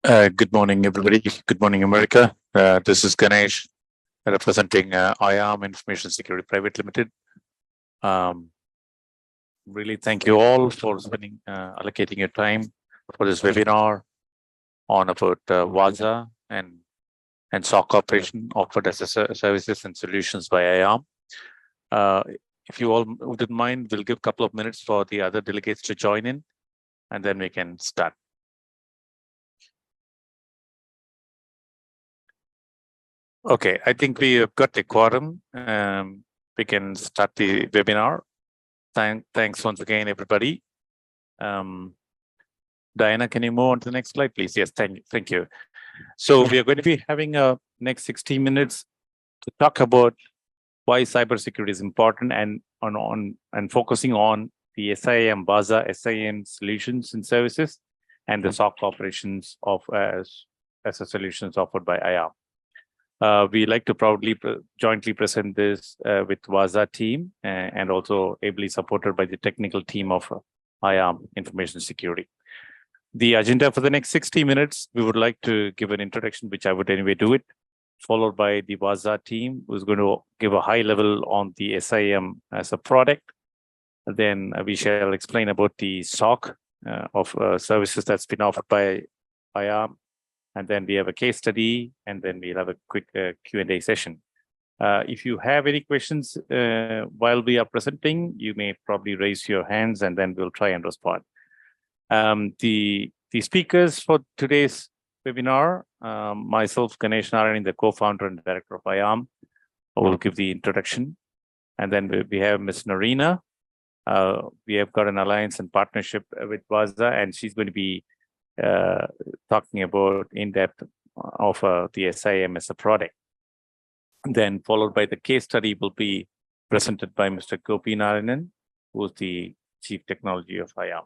Good morning, everybody. Good morning, America. This is Ganesh, representing IARM Information Security Private Limited. Really thank you all for spending, allocating your time for this webinar on about Wazuh and SOC operation offered as a services and solutions by IARM. If you all wouldn't mind, we'll give a couple of minutes for the other delegates to join in, and then we can start. Okay, I think we have got a quorum. We can start the webinar. Thanks once again, everybody. Diana, can you move on to the next slide, please? Yes, thank you. So we are going to be having a next 60 minutes to talk about why cybersecurity is important and focusing on the SIEM, Wazuh SIEM solutions and services, and the SOC operations of as a solutions offered by IARM. We like to proudly jointly present this with Wazuh team and also ably supported by the technical team of IARM Information Security. The agenda for the next 60 minutes, we would like to give an introduction, which I would anyway do it, followed by the Wazuh team, who's going to give a high level on the SIEM as a product. Then we shall explain about the SOC of services that's been offered by IARM. And then we have a case study, and then we'll have a quick Q&A session. If you have any questions while we are presenting, you may probably raise your hands, and then we'll try and respond. The speakers for today's webinar, myself, Ganesh Narayan, the co-founder and director of IARM, will give the introduction. And then we have Ms. Narina. We have got an alliance and partnership with Wazuh, and she's going to be talking about in-depth of the SIEM as a product. And then followed by the case study will be presented by Mr. Gopi Narayanan, who is the Chief Technology of IARM.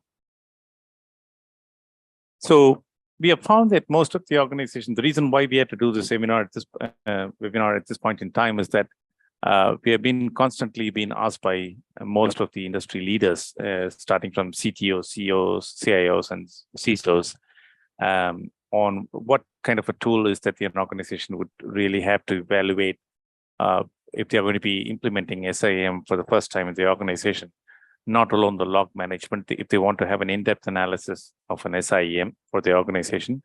So we have found that most of the organizations, the reason why we had to do this webinar at this point in time is that we have been constantly being asked by most of the industry leaders, starting from CTOs, CEOs, CIOs, and CISOs, on what kind of a tool is that the organization would really have to evaluate if they are going to be implementing SIEM for the first time in the organization, not alone the log management, if they want to have an in-depth analysis of an SIEM for the organization.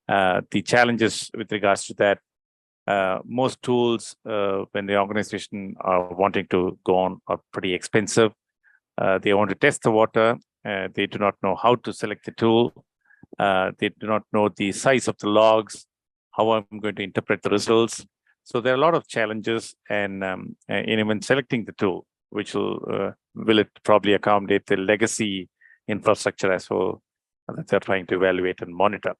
The challenges with regards to that, most tools, when the organization are wanting to go on, are pretty expensive. They want to test the water. They do not know how to select the tool. They do not know the size of the logs, how I'm going to interpret the results. So there are a lot of challenges, and in even selecting the tool, which will it probably accommodate the legacy infrastructure as well that they're trying to evaluate and monitor.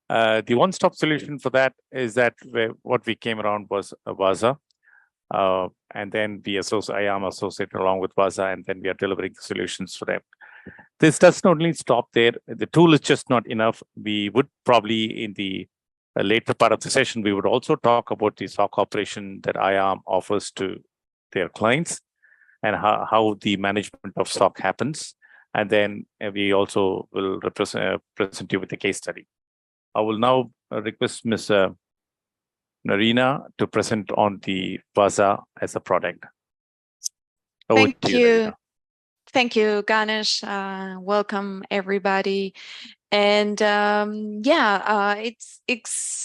The one-stop solution for that is that what we came around was Wazuh, and then IARM associated along with Wazuh, and then we are delivering the solutions for them. This does not only stop there. The tool is just not enough. We would probably, in the later part of the session, we would also talk about the SOC operation that IARM offers to their clients and how the management of SOC happens. And then we also will present you with a case study. I will now request Ms. Narina to present on the Wazuh as a product. Thank you. Thank you, Ganesh. Welcome, everybody. And it's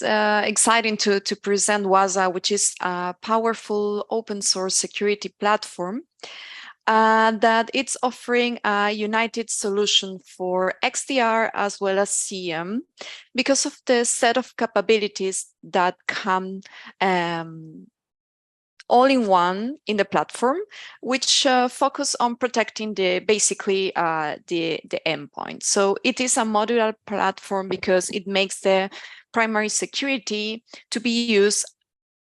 exciting to present Wazuh, which is a powerful open source security platform that it's offering a united solution for XDR as well as SIEM because of the set of capabilities that come all in one in the platform, which focus on protecting the endpoint. So it is a modular platform because it makes the primary security to be used,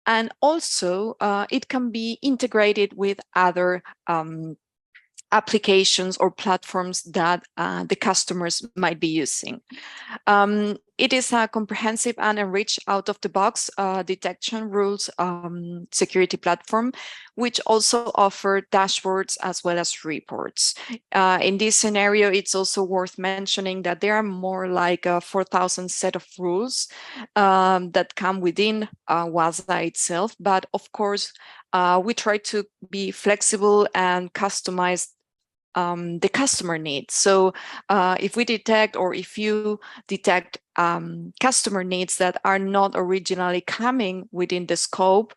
and also it can be integrated with other applications or platforms that the customers might be using. it is a comprehensive and enriched out-of-the-box detection rules security platform, which also offer dashboards as well as reports. In this scenario, it's also worth mentioning that there are more like 4,000 set of rules that come within Wazuh itself. But of course, we try to be flexible and customize the customer needs. So if we detect, or if you detect customer needs that are not originally coming within the scope,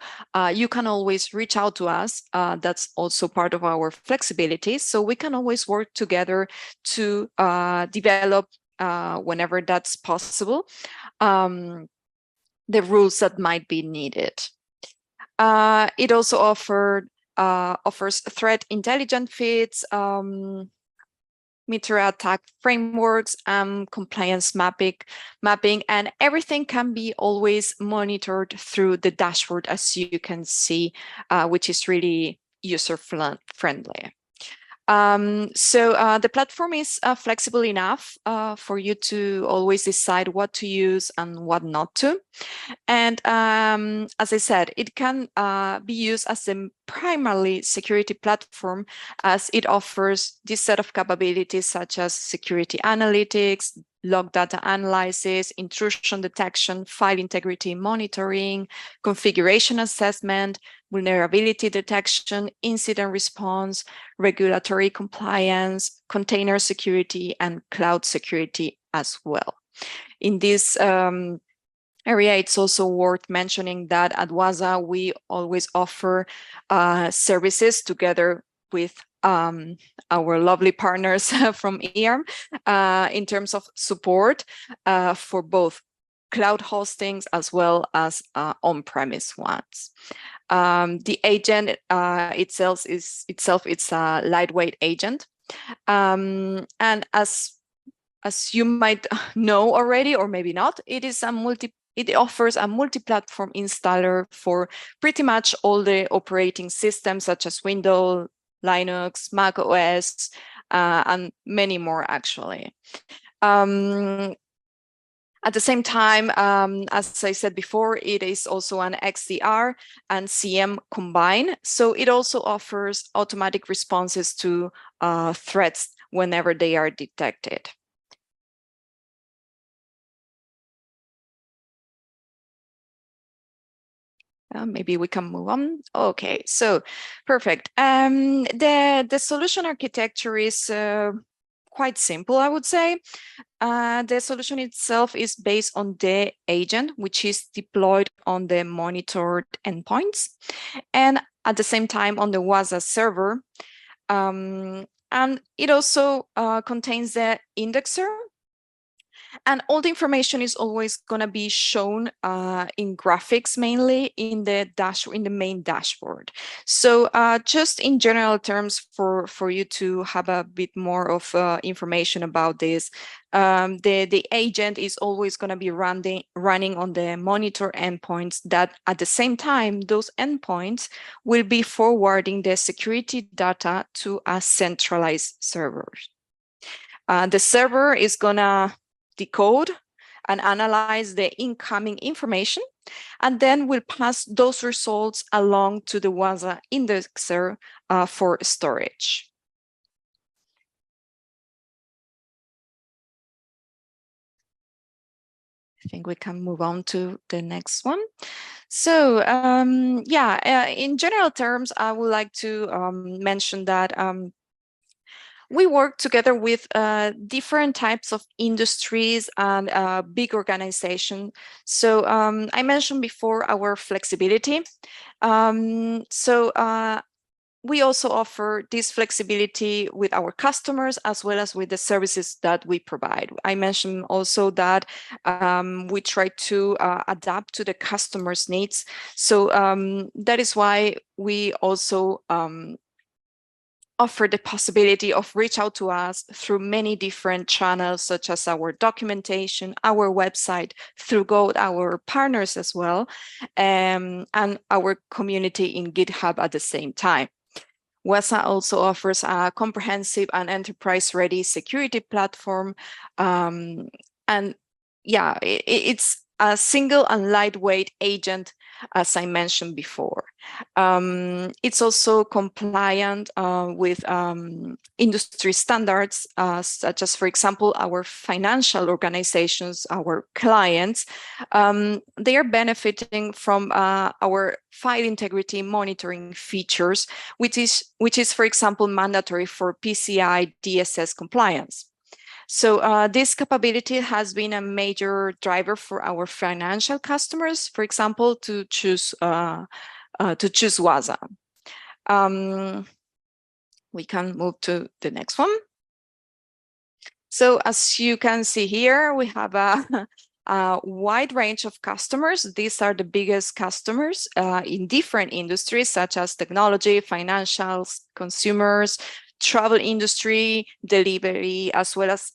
you can always reach out to us. That's also part of our flexibility. So we can always work together to develop, whenever that's possible, the rules that might be needed. It also offers threat intelligent feeds, meter attack frameworks, compliance mapping, and everything can be always monitored through the dashboard, as you can see, which is really user friendly. So the platform is flexible enough for you to always decide what to use and what not to. And as I said, it can be used as a primarily security platform, as it offers this set of capabilities such as security analytics, log data analysis, intrusion detection, file integrity monitoring, configuration assessment, vulnerability detection, incident response, regulatory compliance, container security, and cloud security as well. In this area, it's also worth mentioning that at Wazuh, we always offer services together with our lovely partners from IARM in terms of support for both cloud hostings as well as on-premise ones. The agent itself it's a lightweight agent, and as you might know already, or maybe not, it offers a multi-platform installer for pretty much all the operating systems, such as Windows, Linux, Mac OS, and many more, actually. At the same time, as I said before, it is also an XDR and SIEM combined. So it also offers automatic responses to threats whenever they are detected. Maybe we can move on. Okay, so perfect. The solution architecture is quite simple, I would say. The solution itself is based on the agent, which is deployed on the monitored endpoints, and at the same time on the Wazuh server. And it also contains the indexer. And all the information is always going to be shown in graphics, mainly in the main dashboard. So just in general terms, for you to have a bit more of information about this, the agent is always going to be running on the monitor endpoints, that at the same time, those endpoints will be forwarding the security data to a centralized server. The server is going to decode and analyze the incoming information, and then we'll pass those results along to the Wazuh indexer for storage. I think we can move on to the next one. So in general terms, I would like to mention that we work together with different types of industries and big organizations. So I mentioned before our flexibility. We also offer this flexibility with our customers as well as with the services that we provide. I mentioned also that we try to adapt to the customer's needs. So that is why we also offer the possibility of reach out to us through many different channels, such as our documentation, our website, through our partners as well, and our community in GitHub at the same time. Wazuh also offers a comprehensive and enterprise-ready security platform, and it's a single and lightweight agent, as I mentioned before. It's also compliant with industry standards, such as, for example, our financial organizations, our clients. They are benefiting from our file integrity monitoring features, which is, for example, mandatory for PCI DSS compliance. So this capability has been a major driver for our financial customers, for example, to choose Wazuh. We can move to the next one. So as you can see here, we have a wide range of customers. These are the biggest customers in different industries, such as technology, financials, consumers, travel industry, delivery, as well as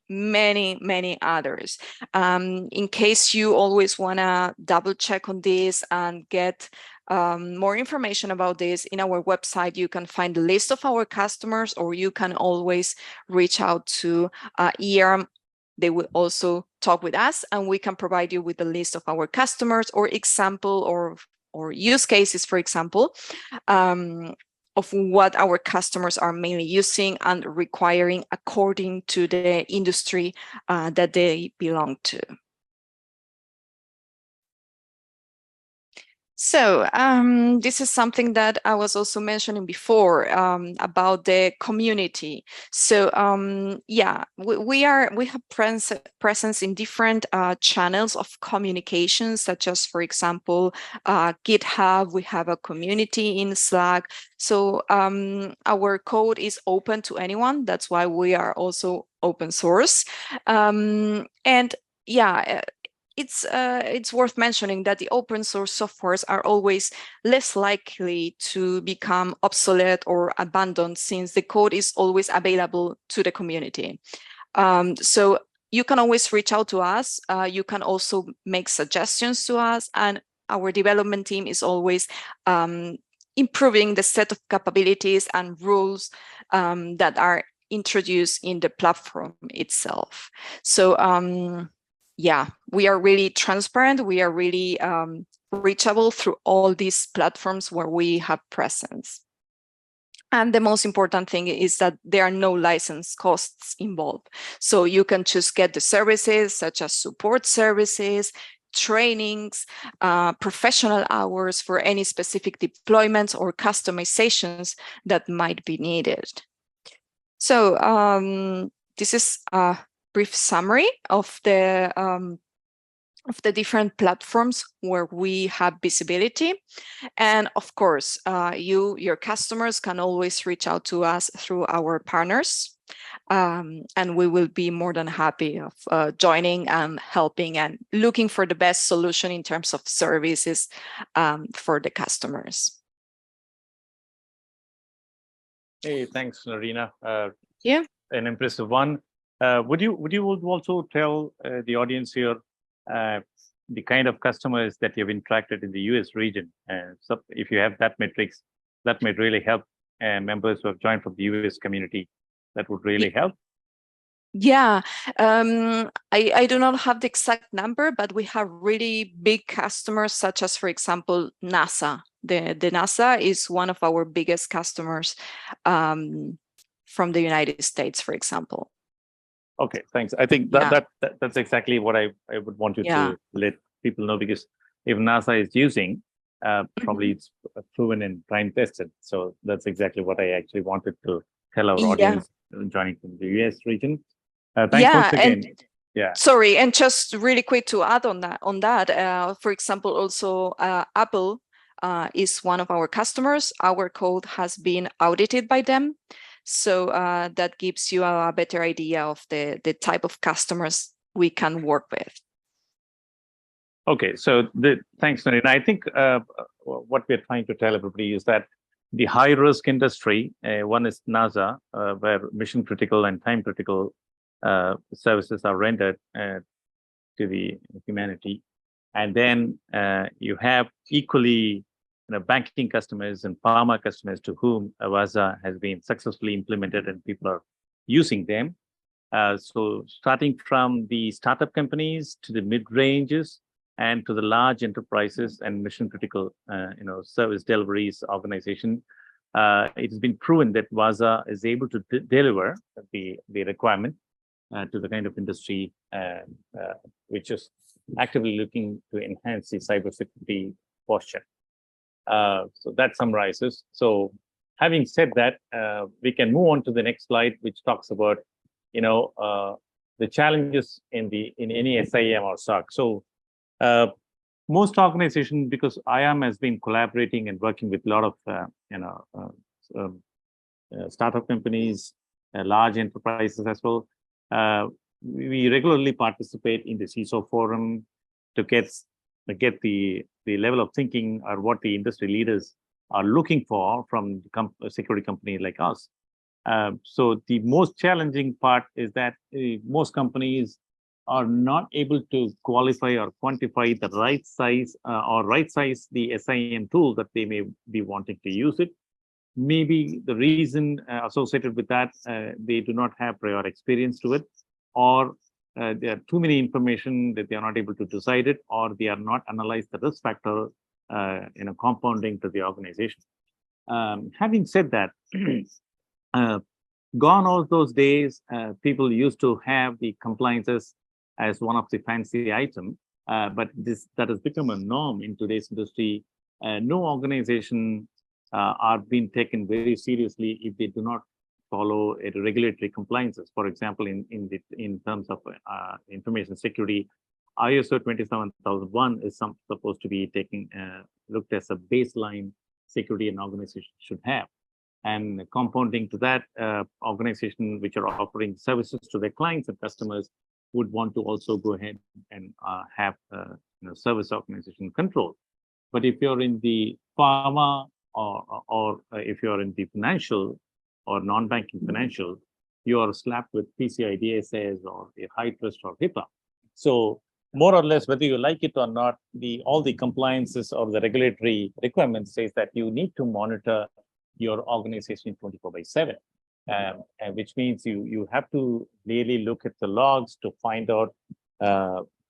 many others. In case you always want to double check on this and get more information about this, in our website you can find the list of our customers, or you can always reach out to IARM. They will also talk with us, and we can provide you with the list of our customers or example or use cases, for example, of what our customers are mainly using and requiring according to the industry that they belong to. So this is something that I was also mentioning before about the community. So we have presence in different channels of communication, such as, for example, GitHub. We have a community in Slack. So our code is open to anyone. That's why we are also open source. It's worth mentioning that the open source softwares are always less likely to become obsolete or abandoned, since the code is always available to the community. So you can always reach out to us. You can also make suggestions to us, and our development team is always improving the set of capabilities and rules that are introduced in the platform itself. So we are really transparent. We are really reachable through all these platforms where we have presence. And the most important thing is that there are no license costs involved. So you can just get the services such as support services, trainings, professional hours for any specific deployments or customizations that might be needed. So this is a brief summary of the different platforms where we have visibility. And of course, your customers can always reach out to us through our partners. And we will be more than happy of joining and helping and looking for the best solution in terms of services for the customers. Hey, thanks, Narina. Yeah. An impressive one. Would you also tell the audience here the kind of customers that you've interacted in the US region? So if you have that metrics, that might really help members who have joined from the US community. That would really help. Yeah, I do not have the exact number, but we have really big customers, such as, for example, NASA. The NASA is one of our biggest customers from the United States, for example. Okay, thanks. I think that's exactly what I would want you to let people know, because if NASA is using, probably it's proven and time tested. So that's exactly what I actually wanted to tell our audience joining from the US region. Thanks once again. Sorry, and just really quick to add on that, for example, also Apple is one of our customers. Our code has been audited by them. So that gives you a better idea of the type of customers we can work with. Okay, so thanks, Narina. I think what we're trying to tell everybody is that the high-risk industry, one is NASA, where mission-critical and time-critical services are rendered to the humanity. And then you have equally banking customers and pharma customers to whom Wazuh has been successfully implemented and people are using them. So starting from the startup companies to the mid-ranges and to the large enterprises and mission-critical, service deliveries organization, it has been proven that Wazuh is able to deliver the requirement to the kind of industry which is actively looking to enhance the cybersecurity posture. So that summarizes. So having said that, we can move on to the next slide, which talks about the challenges in any SIEM or SOC. So most organizations, because IARM has been collaborating and working with a lot of startup companies, large enterprises as well. We regularly participate in the CISO forum to get the level of thinking or what the industry leaders are looking for from a security company like us. So the most challenging part is that most companies are not able to qualify or quantify the right size the SIEM tool that they may be wanting to use it. Maybe the reason associated with that, they do not have prior experience to it, or there are too many information that they are not able to decide it, or they are not analyzed the risk factor, compounding to the organization. Having said that, gone all those days, people used to have the compliances as one of the fancy item, but that has become a norm in today's industry. No organization are being taken very seriously if they do not follow regulatory compliances. For example, in terms of information security, ISO 27001 is supposed to be looked as a baseline security an organization should have. And compounding to that, organizations which are offering services to their clients and customers would want to also go ahead and have service organization control. But if you're in the pharma or if you're in the financial or non-banking financial, you are slapped with PCI DSS or a high trust or HIPAA. So more or less, whether you like it or not, all the compliances or the regulatory requirements says that you need to monitor your organization 24/7, which means you have to really look at the logs to find out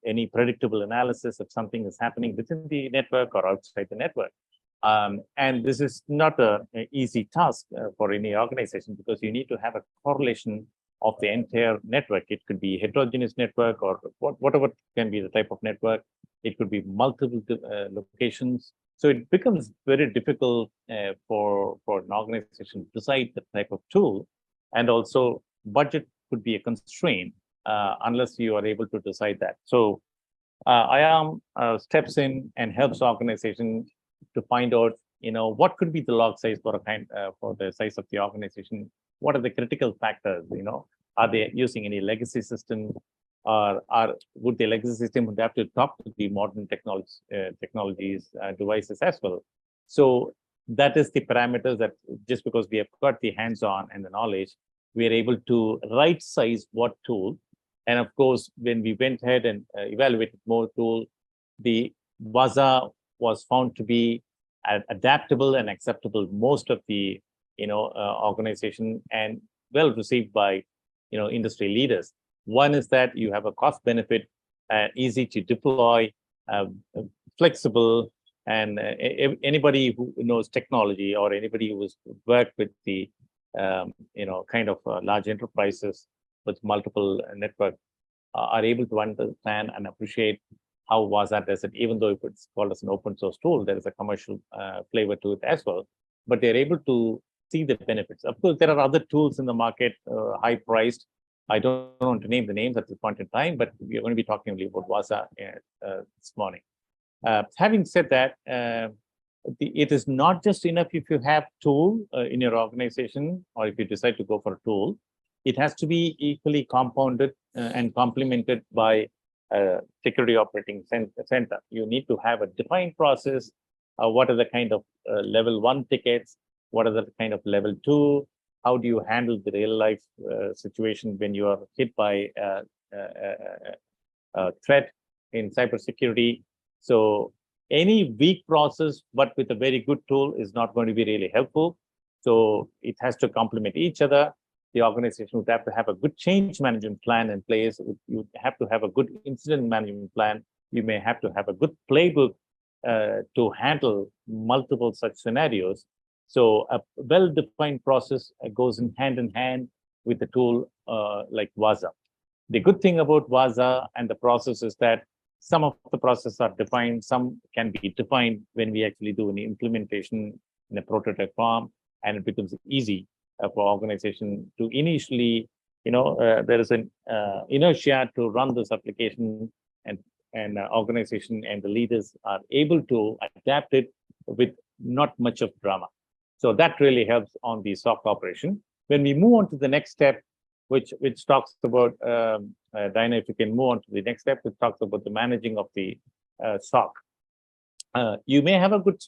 any predictable analysis if something is happening within the network or outside the network. And this is not an easy task for any organization, because you need to have a correlation of the entire network. It could be heterogeneous network or whatever can be the type of network. It could be multiple locations. So it becomes very difficult for an organization to decide the type of tool, and also budget could be a constraint unless you are able to decide that. So IARM steps in and helps organizations to find out, what could be the log size for the size of the organization. What are the critical factors? Are they using any legacy system, or would the legacy system would have to talk to the modern technologies, devices as well? So that is the parameters that, just because we have got the hands-on and the knowledge, we are able to right size what tool. And of course, when we went ahead and evaluated more tools, the Wazuh was found to be adaptable and acceptable most of the organization, and well received by industry leaders. One is that you have a cost benefit, easy to deploy, flexible, and anybody who knows technology or anybody who's worked with the large enterprises with multiple networks are able to understand and appreciate how Wazuh does it. Even though if it's called as an open source tool, there is a commercial flavor to it as well. But they're able to see the benefits. Of course, there are other tools in the market, high priced. I don't want to name the names at this point in time, but we're going to be talking only about Wazuh this morning. Having said that, it is not just enough if you have tool in your organization, or if you decide to go for a tool. It has to be equally compounded and complemented by security operating center. You need to have a defined process. What are the kind of level 1 tickets? What are the kind of level 2? How do you handle the real life situation when you are hit by a threat in cybersecurity? So any weak process, but with a very good tool, is not going to be really helpful. So it has to complement each other. the organization would have to have a good change management plan in place. You would have to have a good incident management plan. You may have to have a good playbook to handle multiple such scenarios. So a well-defined process goes in hand with a tool like Wazuh. The good thing about Wazuh and the process is that some of the processes are defined, some can be defined when we actually do an implementation in a prototype form, and it becomes easy for organization to initially, there is an inertia to run this application, and organization and the leaders are able to adapt it with not much of drama. So that really helps on the SOC operation. When we move on to the next step, which talks about, Dinah, if you can move on to the next step, which talks about the managing of the SOC. You may have a good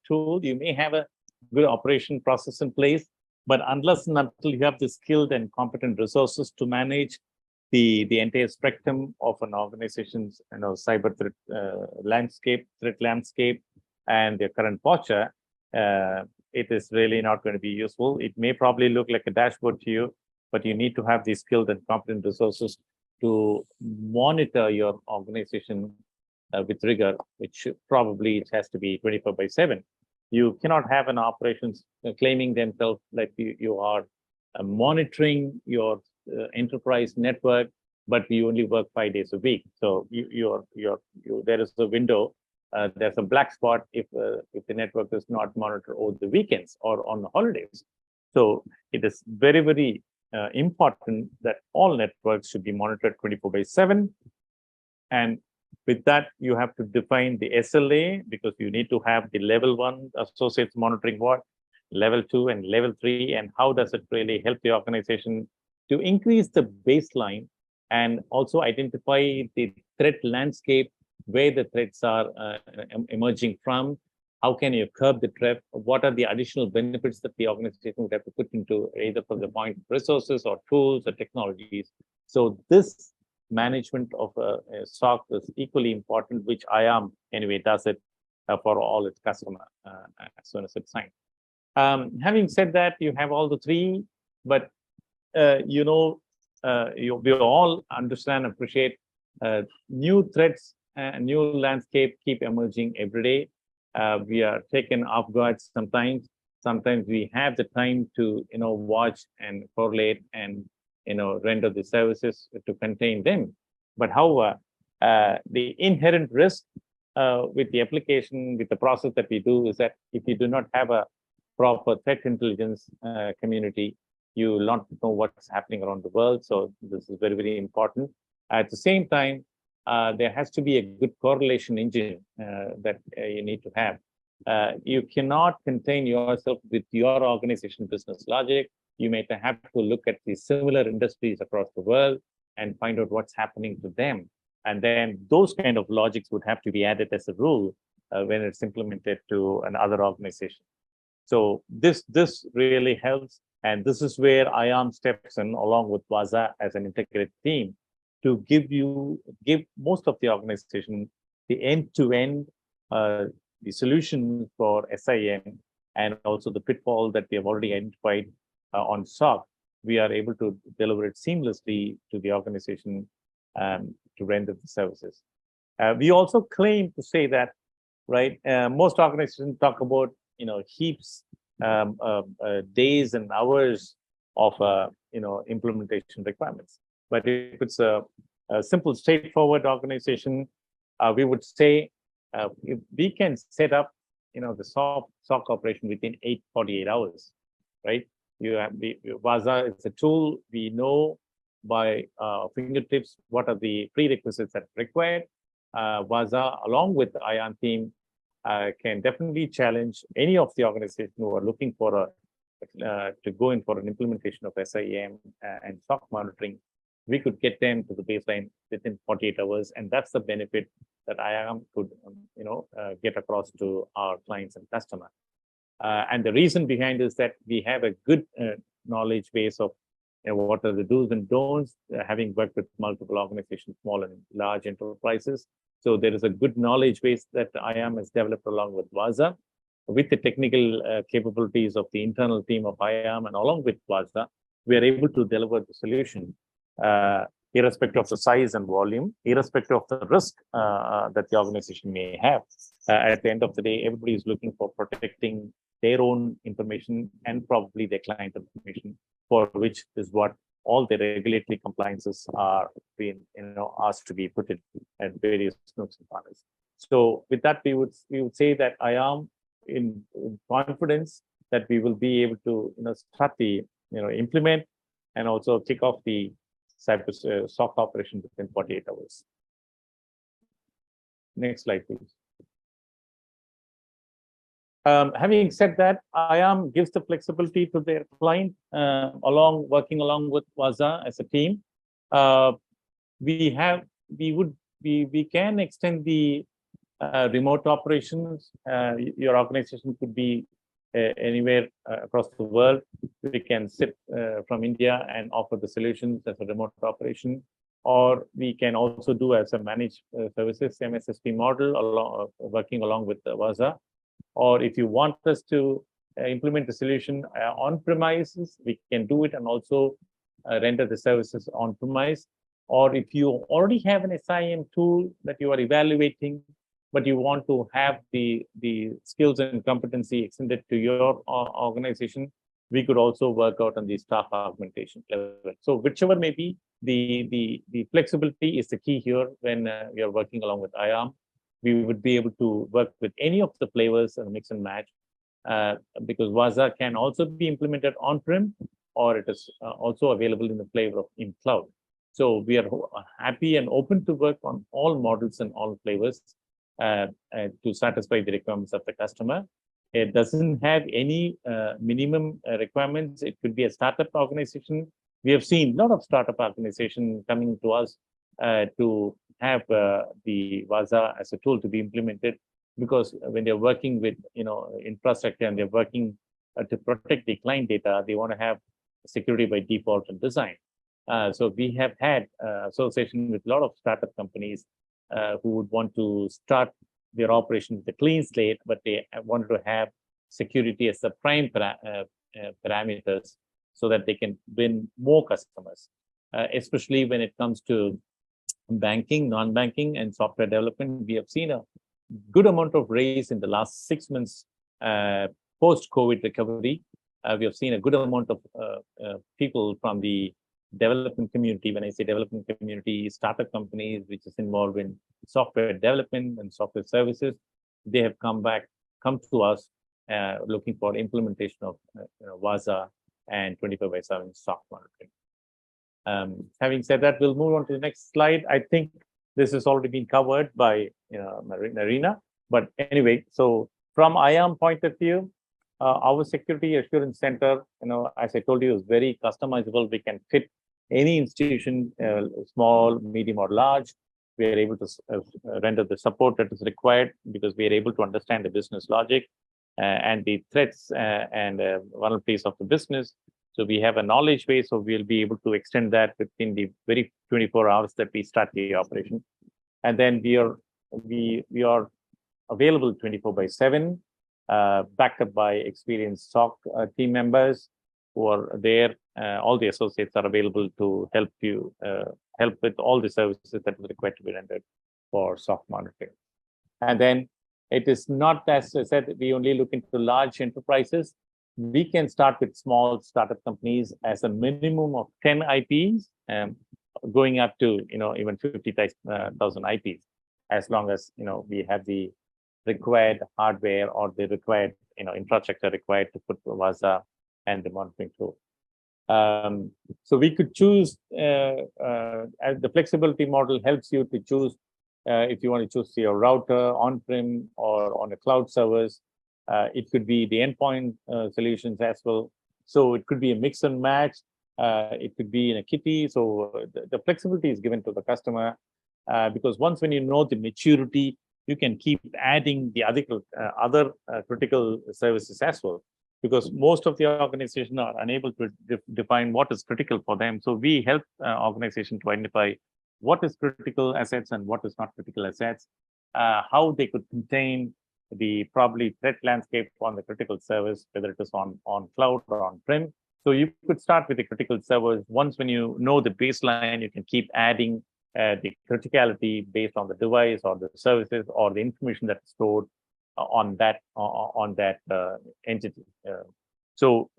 tool, you may have a good operation process in place, but unless and until you have the skilled and competent resources to manage the entire spectrum of an organization's cyber threat landscape, and their current posture, it is really not going to be useful. It may probably look like a dashboard to you, but you need to have the skilled and competent resources to monitor your organization with rigor, which probably it has to be 24/7. You cannot have an operations claiming themselves like you are monitoring your enterprise network, but you only work 5 days a week. So there is a window. There's a black spot if the network is not monitored over the weekends or on the holidays. So it is very, very important that all networks should be monitored 24/7. And with that, you have to define the SLA, because you need to have the level 1 associates monitoring what, level 2 and level 3, and how does it really help the organization to increase the baseline and also identify the threat landscape, where the threats are emerging from, how can you curb the threat, what are the additional benefits that the organization would have to put into either from the point of resources or tools or technologies. So this management of a SOC is equally important, which IARM anyway does it for all its customer as soon as it's signed. Having said that, you have all the three, but we all understand and appreciate new threats and new landscape keep emerging every day. We are taken off guard sometimes. Sometimes we have the time to watch and correlate and render the services to contain them. But however, the inherent risk with the application, with the process that we do, is that if you do not have a proper threat intelligence community, you will not know what's happening around the world. So this is very, very important. At the same time, there has to be a good correlation engine that you need to have. You cannot contain yourself with your organization business logic. You may have to look at the similar industries across the world and find out what's happening to them. And then those kind of logics would have to be added as a rule when it's implemented to another organization. So this really helps. And this is where IARM steps in along with Wazuh as an integrated team to give most of the organization the end-to-end the solution for SIEM, and also the pitfall that we have already identified on SOC. We are able to deliver it seamlessly to the organization to render the services. We also claim to say that, right, most organizations talk about heaps, days and hours of implementation requirements. But if it's a simple, straightforward organization, we would say if we can set up the SOC operation within 48 hours, right? You have Wazuh is a tool. We know by fingertips what are the prerequisites that are required. Wazuh, along with the IARM team, can definitely challenge any of the organizations who are looking for to go in for an implementation of SIEM and SOC monitoring. We could get them to the baseline within 48 hours, and that's the benefit that IARM could get across to our clients and customers. And the reason behind is that we have a good knowledge base of what are the do's and don'ts, having worked with multiple organizations, small and large enterprises. So there is a good knowledge base that IARM has developed along with Wazuh, with the technical capabilities of the internal team of IARM, and along with Wazuh, we are able to deliver the solution, irrespective of the size and volume, irrespective of the risk that the organization may have. At the end of the day, everybody is looking for protecting their own information and probably their client information, for which is what all the regulatory compliances are being, asked to be put in at various nooks and corners. So with that, we would say that I am in confidence that we will be able to, start the, implement and also kick off the cyber SOC operation within 48 hours. Next slide, please. Having said that, IARM gives the flexibility to their client, working along with Wazuh as a team. We can extend the remote operations. Your organization could be anywhere across the world. We can sit from India and offer the solutions as a remote operation, or we can also do as a managed services MSSP model, working along with Wazuh. Or if you want us to implement the solution on premises, we can do it and also render the services on premise. Or if you already have an SIEM tool that you are evaluating, but you want to have the skills and competency extended to your organization, we could also work out on the staff augmentation level. So whichever may be, the flexibility is the key here when we are working along with IARM. We would be able to work with any of the flavors and mix and match, because Wazuh can also be implemented on-prem, or it is also available in the flavor of in cloud. So we are happy and open to work on all models and all flavors to satisfy the requirements of the customer. It doesn't have any minimum requirements. It could be a startup organization. We have seen a lot of startup organizations coming to us to have the Wazuh as a tool to be implemented, because when they're working with infrastructure and they're working to protect the client data, they want to have security by default and design. So we have had association with a lot of startup companies who would want to start their operation with a clean slate, but they wanted to have security as the prime parameters so that they can win more customers, especially when it comes to banking, non-banking, and software development. We have seen a good amount of raise in the last 6 months post-COVID recovery. We have seen a good amount of people from the development community. When I say development community, startup companies which is involved in software development and software services, they have come to us looking for implementation of Wazuh and 24/7 SOC monitoring. Having said that, we'll move on to the next slide. I think this has already been covered by Marina, but anyway, so from IARM point of view, our security assurance center, as I told you, is very customizable. We can fit any institution, small, medium, or large. We are able to render the support that is required because we are able to understand the business logic and the threats and vulnerabilities of the business. So we have a knowledge base, so we'll be able to extend that within the very 24 hours that we start the operation. And then we are available 24/7, backed up by experienced SOC team members who are there. All the associates are available to help you, help with all the services that is required to be rendered for SOC monitoring. And then it is not, as I said, we only look into large enterprises. We can start with small startup companies as a minimum of 10 IPs, going up to even 50,000 IPs, as long as we have the required hardware or the required infrastructure required to put Wazuh and the monitoring tool. So we could choose, as the flexibility model helps you to choose if you want to choose your router on-prem or on a cloud service. It could be the endpoint solutions as well. So it could be a mix and match. It could be in a kitty. So the flexibility is given to the customer because once when you know the maturity, you can keep adding the other critical services as well. Because most of the organizations are unable to define what is critical for them. So we help organizations to identify what is critical assets and what is not critical assets, how they could contain the probably threat landscape on the critical service, whether it is on cloud or on-prem, So you could start with the critical servers. Once when you know the baseline, you can keep adding the criticality based on the device or the services or the information that's stored on that entity. So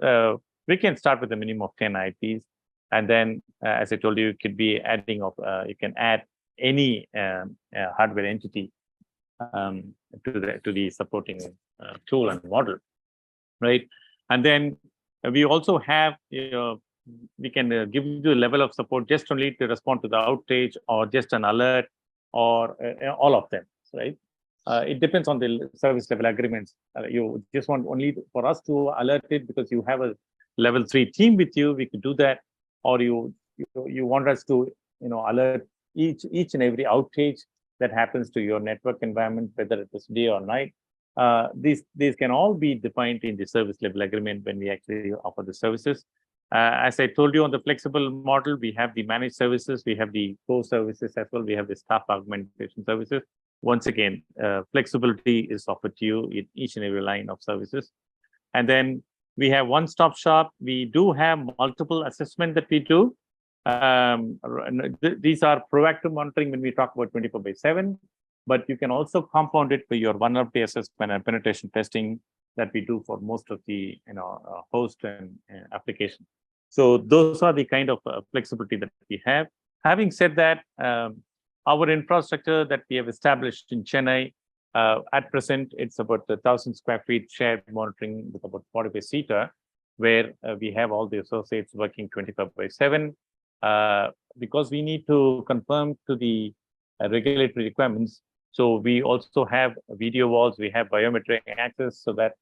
we can start with a minimum of 10 IPs, and then, as I told you, it could be adding of you can add any hardware entity to the supporting tool and model, right? And then we also have, we can give you a level of support just only to respond to the outage or just an alert or all of them, right? It depends on the service level agreements. You just want only for us to alert it because you have a level 3 team with you, we could do that. Or you want us to, alert each and every outage that happens to your network environment, whether it is day or night. These can all be defined in the service level agreement when we actually offer the services. As I told you, on the flexible model, we have the managed services, we have the core services as well, we have the staff augmentation services. Once again, flexibility is offered to you in each and every line of services. And then we have one-stop shop. We do have multiple assessment that we do. These are proactive monitoring when we talk about 24/7, but you can also compound it for your vulnerability assessment and penetration testing that we do for most of the host and application. So those are the kind of flexibility that we have. Having said that, our infrastructure that we have established in Chennai, at present, it's about 1,000 square feet shared monitoring with about 45-seater, where we have all the associates working 24/7. Because we need to conform to the regulatory requirements. So we also have video walls, we have biometric access, so that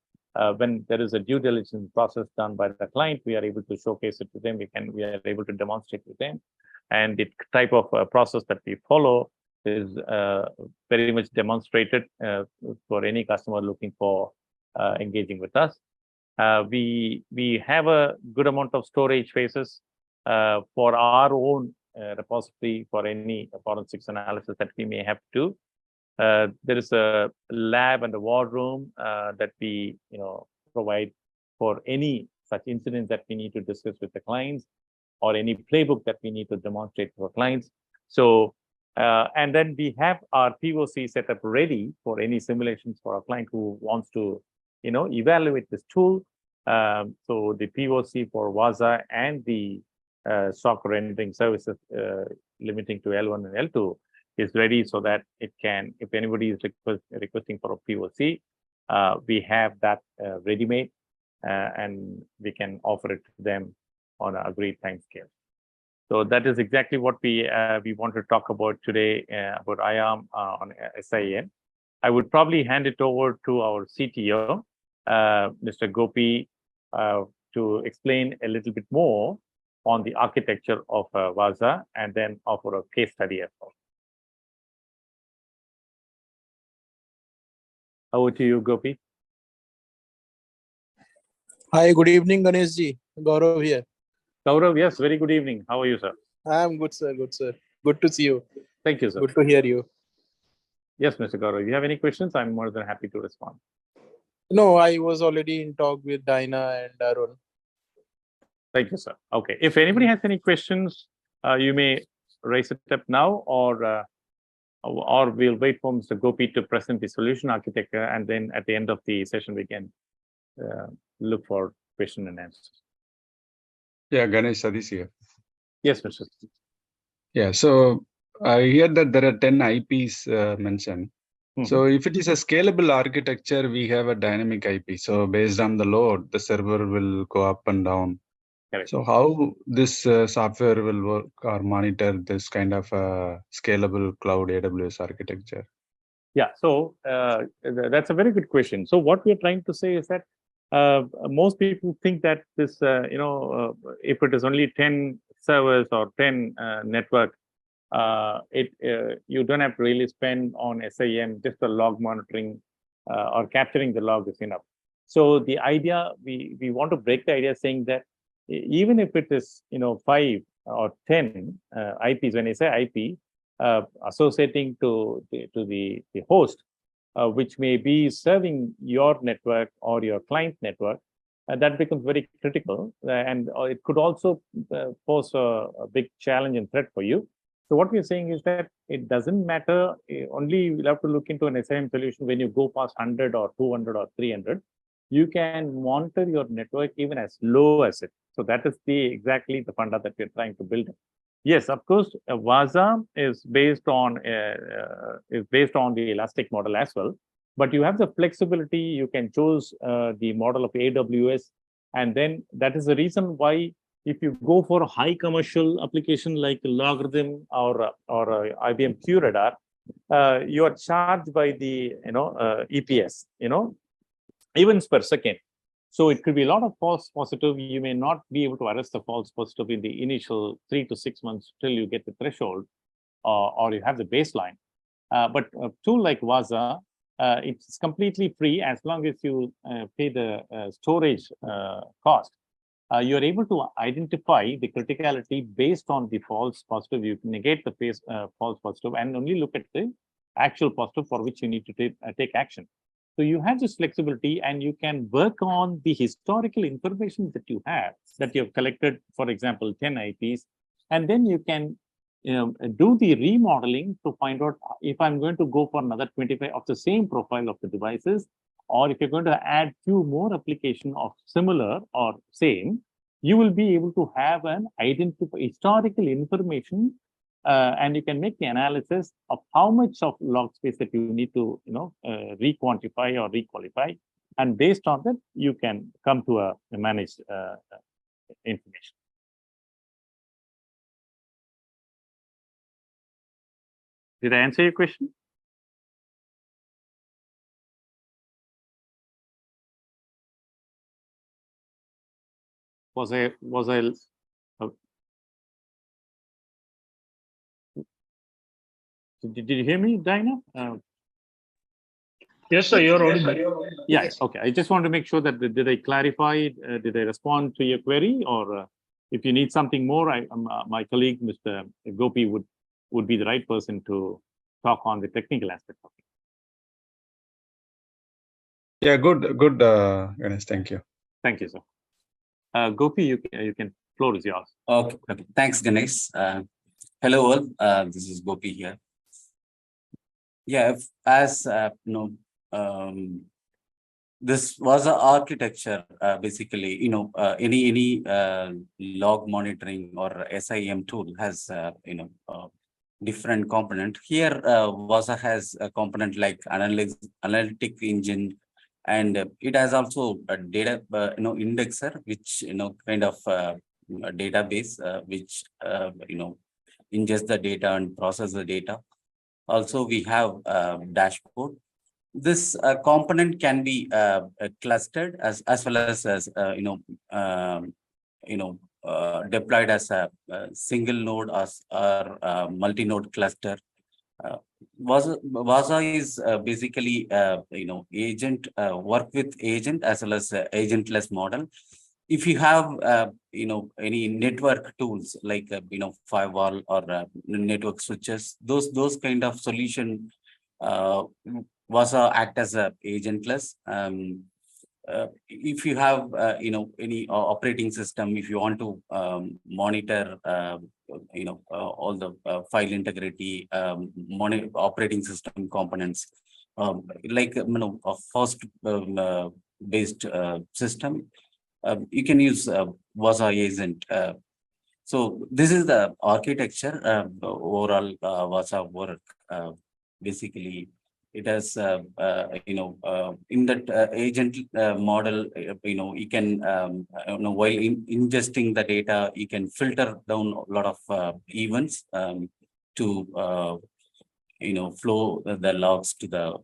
when there is a due diligence process done by the client, we are able to showcase it to them. We are able to demonstrate with them. And the type of process that we follow is very much demonstrated for any customer looking for engaging with us. We have a good amount of storage spaces for our own repository for any forensics analysis that we may have to. There is a lab and a war room that we provide for any such incidents that we need to discuss with the clients, or any playbook that we need to demonstrate for clients. So, and then we have our POC set up ready for any simulations for a client who wants to, evaluate this tool. So the POC for Wazuh and the SOC rendering services limiting to L1 and L2 is ready, so that it can, if anybody is requesting for a POC, we have that ready-made, and we can offer it to them on an agreed time scale. So that is exactly what we want to talk about today about IARM on SIEM. I would probably hand it over to our CTO, Mr. Gopi, to explain a little bit more on the architecture of Wazuh, and then offer a case study as well. Over to you, Gopi. Hi, good evening, Ganesh ji. Gaurav here. Gaurav, yes, very good evening. How are you, sir? I'm good, sir. Good, sir. Good to see you. Thank you, sir. Good to hear you. Yes, Mr. Gaurav, if you have any questions, I'm more than happy to respond. No, I was already in talk with Dinah and Arun. Thank you, sir. Okay, if anybody has any questions, you may raise it up now, or we'll wait for Mr. Gopi to present the solution architecture, and then at the end of the session, we can look for question and answers. Yeah, Ganesh, Sadish here. Yes, Mr. Yeah, so I hear that there are 10 IPs mentioned. So if it is a scalable architecture, we have a dynamic IP. So based on the load, the server will go up and down. Correct. So how this software will work or monitor this kind of scalable cloud AWS architecture? Yeah, so that's a very good question. So what we're trying to say is that most people think that this, if it is only 10 servers or 10 network, you don't have to really spend on SIEM, just the log monitoring or capturing the log is enough. So the idea, we want to break the idea saying that even if it is 5 or 10 IPs, when I say IP, associating to the host, which may be serving your network or your client network, that becomes very critical, and it could also pose a big challenge and threat for you. So what we're saying is that it doesn't matter, only you'll have to look into an SIEM solution when you go past 100 or 200 or 300. You can monitor your network even as low as it. So that is exactly the funda that we're trying to build. Yes, of course, Wazuh is based on the Elastic model as well. But you have the flexibility. You can choose the model of AWS, and then that is the reason why if you go for a high commercial application like Logarithm or IBM QRadar, you are charged by the EPS, events per second. So it could be a lot of false positive. You may not be able to arrest the false positive in the initial 3 to 6 months till you get the threshold, or you have the baseline. But a tool like Wazuh, it's completely free as long as you pay the storage cost. You're able to identify the criticality based on the false positive. You negate the false positive and only look at the actual positive for which you need to take action. So you have this flexibility, and you can work on the historical information that you have collected, for example, 10 IPs, and then you can do the remodeling to find out if I'm going to go for another 25 of the same profile of the devices, or if you're going to add few more application of similar or same, you will be able to have an historical information, and you can make the analysis of how much of log space that you need to re-quantify or re-qualify, and based on that you can come to a managed information. Did I answer your question? Was I did you hear me, Dinah? Yes, sir, you're audible. Yeah, yes. Okay. I just want to make sure that did I clarify, did I respond to your query, or if you need something more, my colleague, Mr. Gopi, would be the right person to talk on the technical aspect of it. Yeah, good, Ganesh. Thank you. Thank you, sir. Gopi, you can, floor is yours. Okay. Thanks, Ganesh. Hello all. This is Gopi here. Yeah, as this was an architecture, basically, any log monitoring or SIEM tool has, different component. Here, Wazuh has a component like analytic engine, and it has also a data, indexer, which, kind of a database, which, ingest the data and process the data. Also, we have a dashboard. This component can be clustered as well as deployed as a single node or multi-node cluster. Wazuh is basically agent work with agent as well as agentless model. If you have any network tools like firewall or network switches, those kind of solution Wazuh act as a agentless. If you have any operating system, if you want to monitor all the file integrity, operating system components, like a host based system, you can use Wazuh agent. So this is the architecture overall Wazuh work. Basically, it has in that agent model, you can while ingesting the data, you can filter down a lot of events to flow the logs to the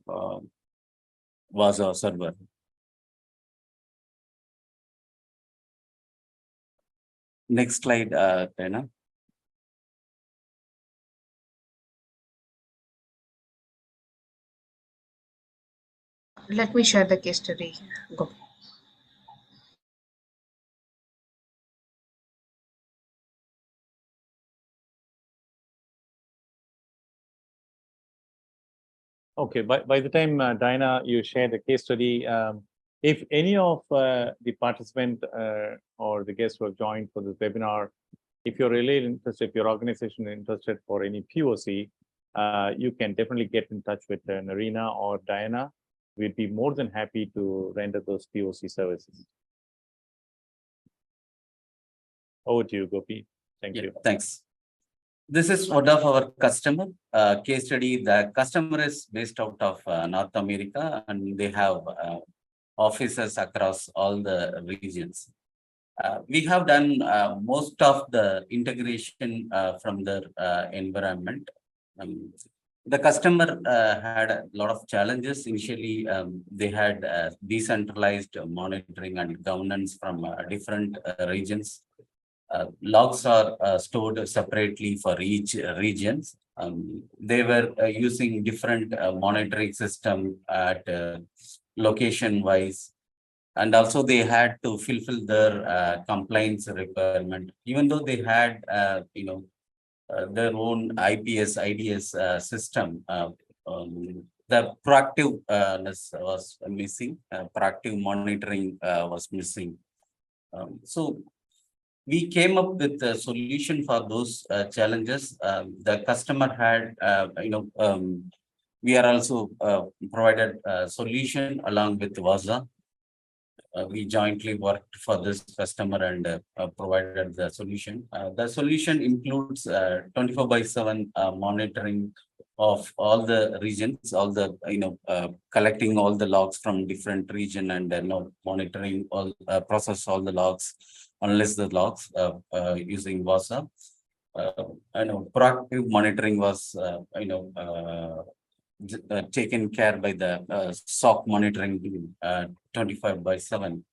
Wazuh server. Next slide, Dana. Let me share the case study. Go. Okay, by the time, Dinah, you share the case study, If any of the participant or the guests who have joined for this webinar, if you're really interested, if your organization is interested for any POC, you can definitely get in touch with Narina or Diana. We'd be more than happy to render those POC services. Over to you, Gopi. Thank you. Thanks. This is one of our customer case study. The customer is based out of North America, and they have offices across all the regions. We have done most of the integration from their environment. The customer had a lot of challenges. Initially, they had decentralized monitoring and governance from different regions. Logs are stored separately for each regions. They were using different monitoring system at location-wise. And also they had to fulfill their compliance requirement, even though they had, their own IPS, IDS system. The proactiveness was missing. Proactive monitoring was missing. So we came up with a solution for those challenges. The customer had, we are also provided a solution along with Wazuh. We jointly worked for this customer and provided the solution. The solution includes 24/7 monitoring of all the regions, all the collecting all the logs from different region and monitoring all process all the logs, analyze the logs using Wazuh. Proactive monitoring was taken care by the SOC monitoring 25/7.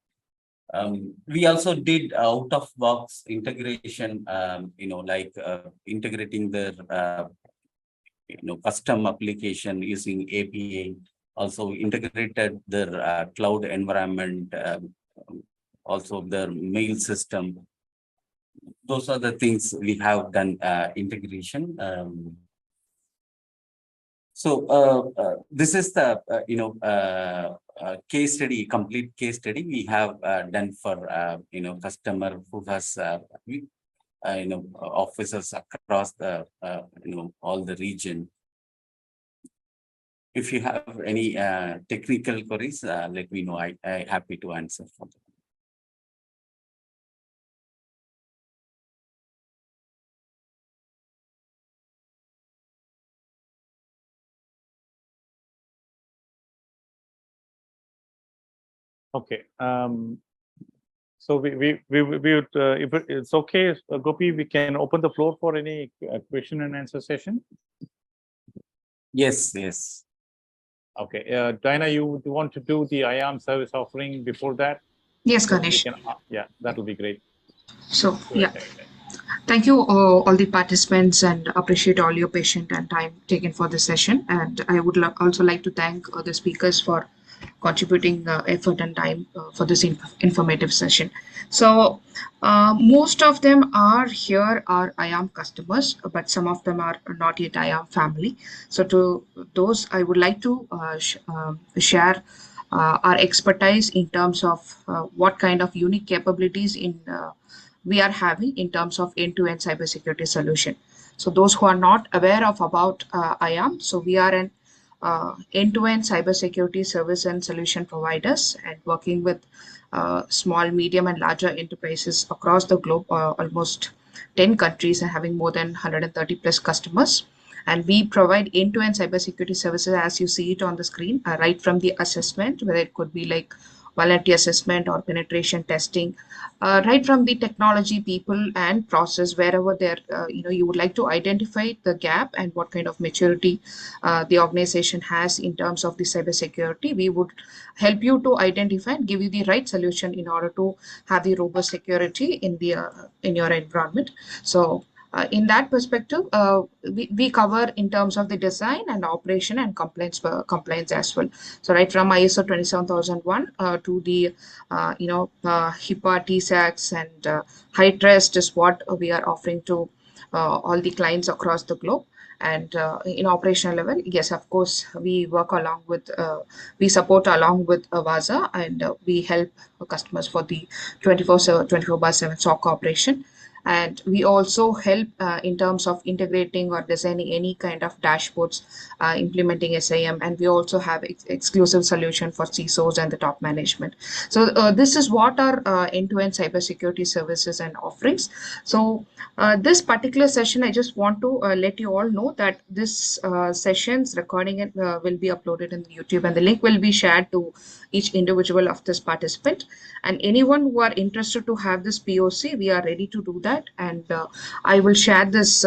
We also did out-of-box integration, integrating their custom application using API. Also integrated their cloud environment, also their mail system. Those are the things we have done integration. This is the case study, complete case study we have done for customer who has offices across the all the region. If you have any technical queries, let me know. I happy to answer for them. Okay. So we would, if it's okay, Gopi, we can open the floor for any question and answer session. Yes, yes. Okay. Diana, you want to do the IARM service offering before that? Yes, Ganesh. Yeah, that will be great. So, yeah. Thank you all the participants, and appreciate all your patience and time taken for this session. And I would also like to thank the speakers for contributing effort and time for this informative session. So most of them are here are IARM customers, but some of them are not yet IARM family. So to those, I would like to share our expertise in terms of what kind of unique capabilities we are having in terms of end-to-end cybersecurity solution. So those who are not aware of about IARM, so we are an end-to-end cybersecurity service and solution providers, and working with small, medium, and larger enterprises across the globe, almost 10 countries, and having more than 130 plus customers. And we provide end-to-end cybersecurity services, as you see it on the screen, right from the assessment, whether it could be like vulnerability assessment or penetration testing, right from the technology, people, and process, wherever there you would like to identify the gap and what kind of maturity the organization has in terms of the cybersecurity. We would help you to identify and give you the right solution in order to have the robust security in your environment. So in that perspective, we cover in terms of the design and operation and compliance as well. So right from ISO 27001 to the HIPAA, TSACs, and high trust is what we are offering to all the clients across the globe. And in operational level, yes, of course, we work along with, we support along with Wazuh, and we help customers for the 24/7 SOC operation. And we also help in terms of integrating or designing any kind of dashboards, implementing SIEM, and we also have exclusive solution for CISOs and the top management. So this is what our end-to-end cybersecurity services and offerings. So this particular session, I just want to let you all know that this session's recording will be uploaded in YouTube, and the link will be shared to each individual of this participant. And anyone who are interested to have this POC, we are ready to do that. And I will share this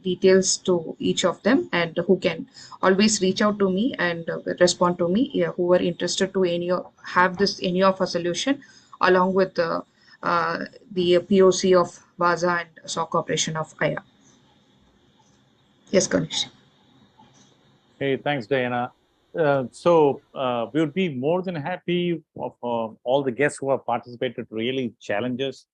details to each of them, and who can always reach out to me and respond to me, who are interested to have any of a solution along with the POC of Wazuh and SOC operation of IARM. Yes, Ganesh. Hey, thanks, Diana. So we would be more than happy of all the guests who have participated to really challenge us,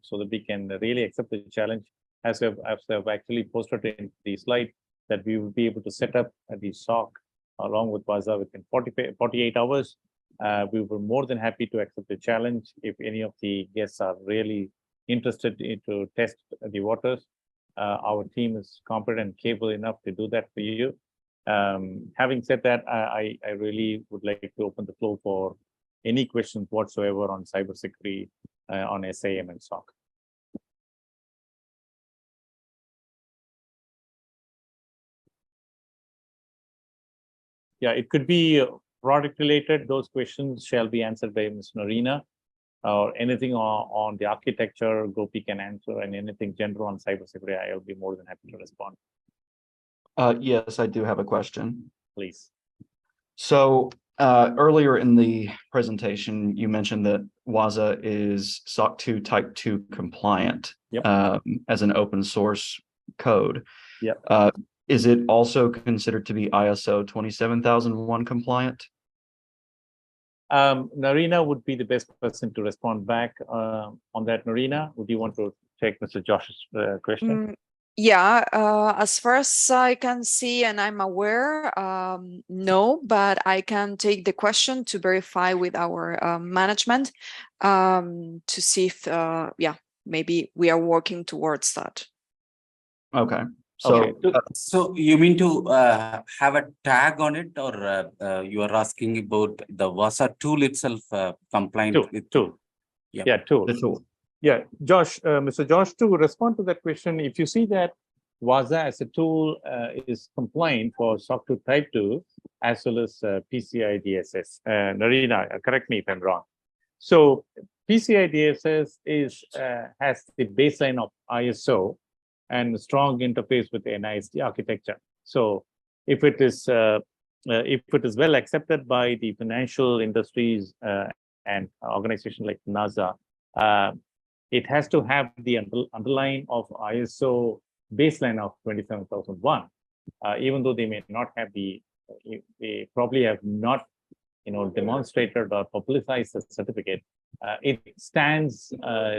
so that we can really accept the challenge. As I've actually posted in the slide, that we will be able to set up the SOC along with Wazuh within 48 hours. We were more than happy to accept the challenge if any of the guests are really interested to test the waters. Our team is competent and capable enough to do that for you. Having said that, I really would like to open the floor for any questions whatsoever on cybersecurity, on SIEM and SOC. Yeah, it could be product related. Those questions shall be answered by Ms. Narina, or anything on the architecture, Gopi can answer, and anything general on cybersecurity, I'll be more than happy to respond. Yes, I do have a question. Please. So earlier in the presentation, you mentioned that Wazuh is SOC 2 Type 2 compliant. Yep. As an open source code. Yep. Is it also considered to be ISO 27001 compliant? Narina would be the best person to respond back on that. Narina, would you want to take Mr. Josh's question? Yeah, as far as I can see and I'm aware, no, but I can take the question to verify with our management to see if, yeah, maybe we are working towards that. Okay. So, okay. So you mean to have a tag on it, or you are asking about the Wazuh tool itself compliant with tool? Yeah, tool. The tool. Yeah, Josh, Mr. Josh, to respond to that question, if you see that Wazuh as a tool is compliant for SOC 2 Type 2 as well as PCI DSS. Narina, correct me if I'm wrong. So PCI DSS has the baseline of ISO and strong interface with the NIST architecture. So if it is well accepted by the financial industries and organizations like NASA, it has to have the underline of ISO baseline of 27001. Even though they may not have they probably have not, demonstrated or publicized the certificate, it stands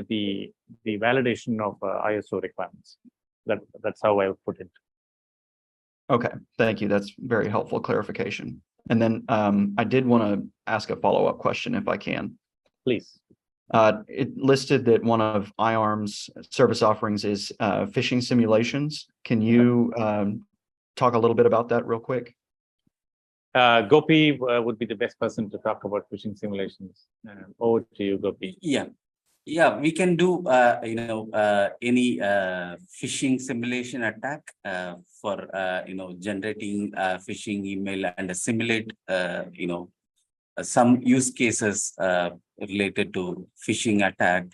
the validation of ISO requirements. That's how I would put it. Okay, thank you. That's very helpful clarification. And then I did want to ask a follow-up question if I can. Please. It listed that one of IARM's service offerings is phishing simulations. Can you talk a little bit about that real quick? Gopi would be the best person to talk about phishing simulations. Over to you, Gopi. Yeah, we can do any phishing simulation attack for generating phishing email and simulate some use cases related to phishing attack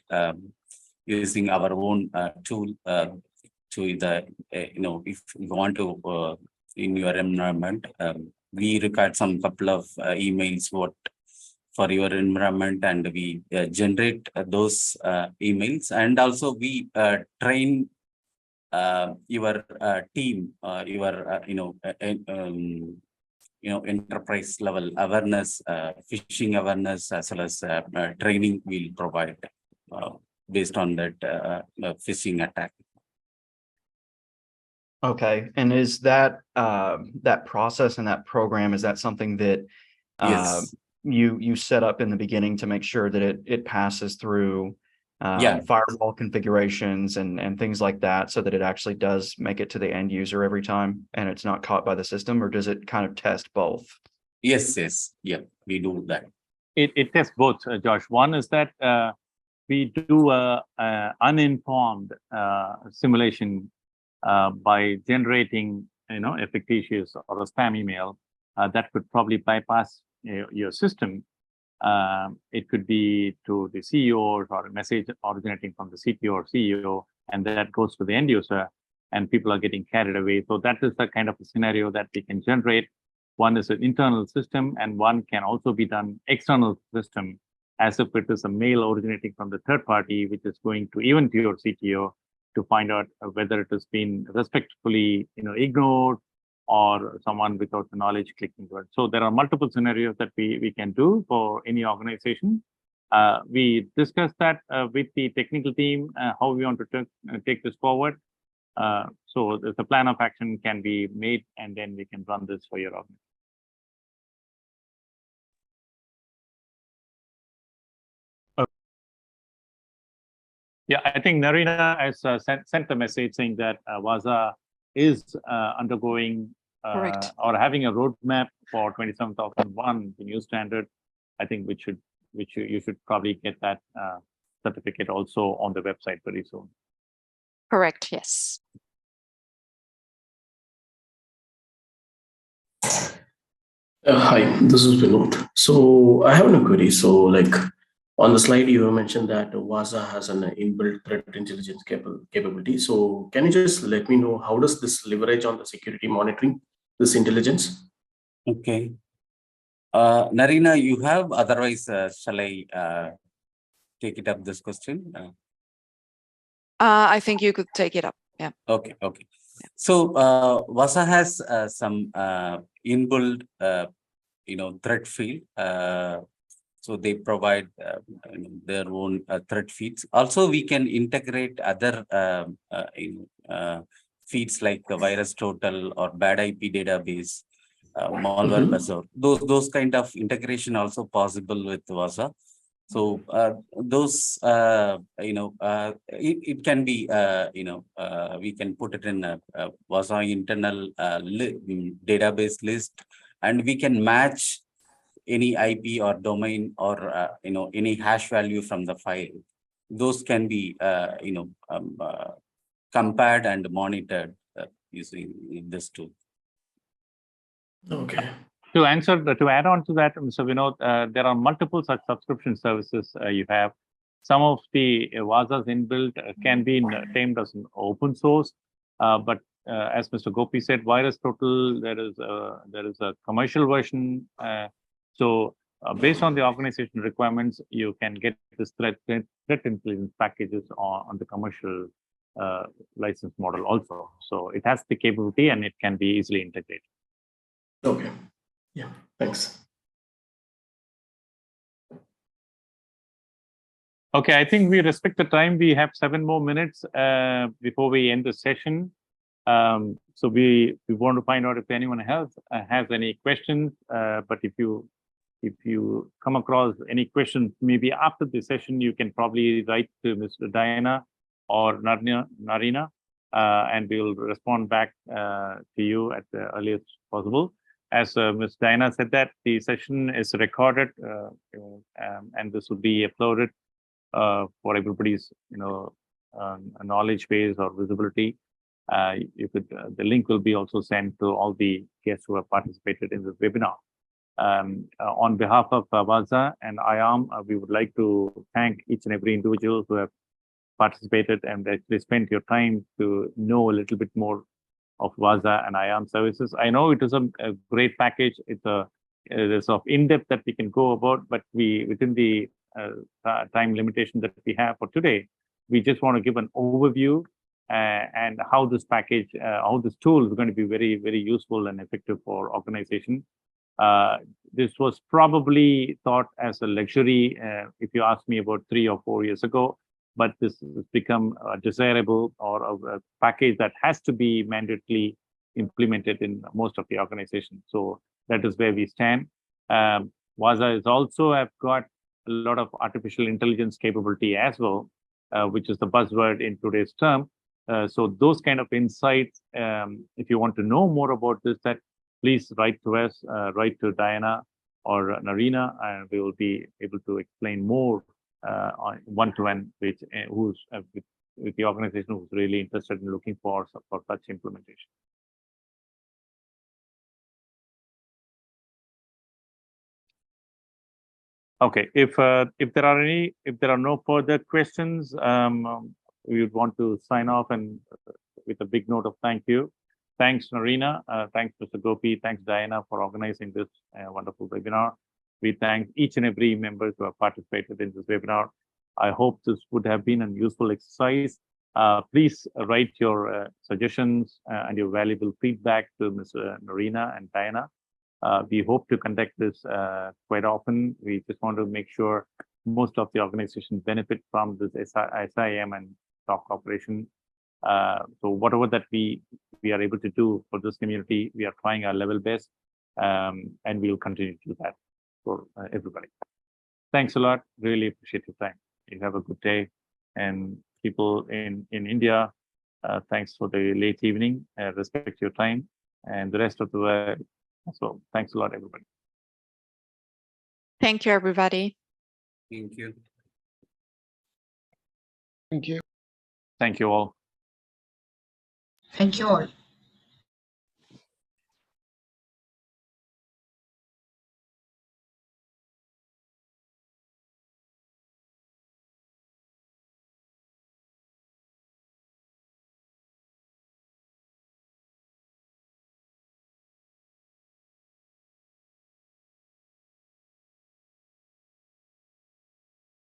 using our own tool to the if you want to in your environment. We record some couple of emails for your environment, and we generate those emails, and also we train your team, enterprise level awareness, phishing awareness, as well as training we'll provide based on that phishing attack. Okay, and is that that process and that program, is that something that Yes. you set up in the beginning to make sure that it passes through Yeah. firewall configurations and things like that, so that it actually does make it to the end user every time and it's not caught by the system, or does it kind of test both? Yes. Yeah, we do that. It tests both, Josh. One is that we do uninformed simulation by generating, a fictitious or a spam email that could probably bypass your system. It could be to the CEO or a message originating from the CTO or CEO, and that goes to the end user, and people are getting carried away. So that is the kind of a scenario that we can generate. One is an internal system, and one can also be done external system, as if it is a mail originating from the third party, which is going to even to your CTO to find out whether it has been respectfully, ignored, or someone without the knowledge clicking to it. So there are multiple scenarios that we can do for any organization. We discussed that with the technical team, how we want to take this forward. So the plan of action can be made, and then we can run this for your organization. Yeah, I think Narina has sent a message saying that Wazuh is undergoing Correct. or having a roadmap for 27001, the new standard. I think you should probably get that certificate also on the website very soon. Correct. Yes. Hi, this is Vinod. So I have a query. So like on the slide, you mentioned that Wazuh has an inbuilt threat intelligence capability. So can you just let me know how does this leverage on the security monitoring, this intelligence? Okay. Narina, you have, otherwise, shall I take it up this question? I think you could take it up. Yeah. Okay. So Wazuh has some inbuilt, threat field. So they provide their own threat feeds. Also, we can integrate other feeds like the Virus Total or Bad IP database, Malware Buzzer. Those kind of integration also possible with Wazuh. So those it can be we can put it in a Wazuh internal database list, and we can match any IP or domain or any hash value from the file. Those can be compared and monitored using this tool. Okay. To add on to that, Mr. Vinod, there are multiple such subscription services you have. Some of the Wazuh's inbuilt can be named as an open source, but as Mr. Gopi said, Virus Total, there is a commercial version. So based on the organization requirements, you can get this threat intelligence packages on the commercial license model also. So it has the capability and it can be easily integrated. Okay. Yeah, thanks. Okay, I think we respect the time. We have 7 more minutes before we end the session. So we want to find out if anyone else has any questions. But if you come across any questions, maybe after the session, you can probably write to Mr. Diana or Narina, and we'll respond back to you at the earliest possible. As Ms. Diana said that the session is recorded and this will be uploaded for everybody's knowledge base or visibility. The link will be also sent to all the guests who have participated in this webinar. On behalf of Wazuh and IARM, we would like to thank each and every individual who have participated and actually spent your time to know a little bit more of Wazuh and IARM services. I know it is a great package. It's of in-depth that we can go about, but within the time limitation that we have for today, we just want to give an overview and how this package, how this tool is going to be very, very useful and effective for organization. This was probably thought as a luxury, if you ask me, about 3 or 4 years ago. but this has become desirable or a package that has to be mandatorily implemented in most of the organizations. So that is where we stand. Wazuh is also have got a lot of artificial intelligence capability as well, which is the buzzword in today's term. So those kind of insights, if you want to know more about this, that please write to us, write to Diana or Narina, and we will be able to explain more on one-to-one, with the organization who's really interested in looking for such implementation. Okay, if there are no further questions, we would want to sign off and with a big note of thank you. Thanks, Narina. Thanks, Mr. Gopi. Thanks, Diana, for organizing this wonderful webinar. We thank each and every member who have participated in this webinar. I hope this would have been a useful exercise. Please write your suggestions and your valuable feedback to Ms. Narina and Diana. We hope to conduct this quite often. We just want to make sure most of the organizations benefit from this SIEM and SOC operation. So whatever that we are able to do for this community, we are trying our level best, and we will continue to do that for everybody. Thanks a lot. Really appreciate your time. You have a good day. And people in India, thanks for the late evening. Respect your time, and the rest of the world. So thanks a lot, everybody. Thank you, everybody. Thank you. Thank you. Thank you all. Thank you all.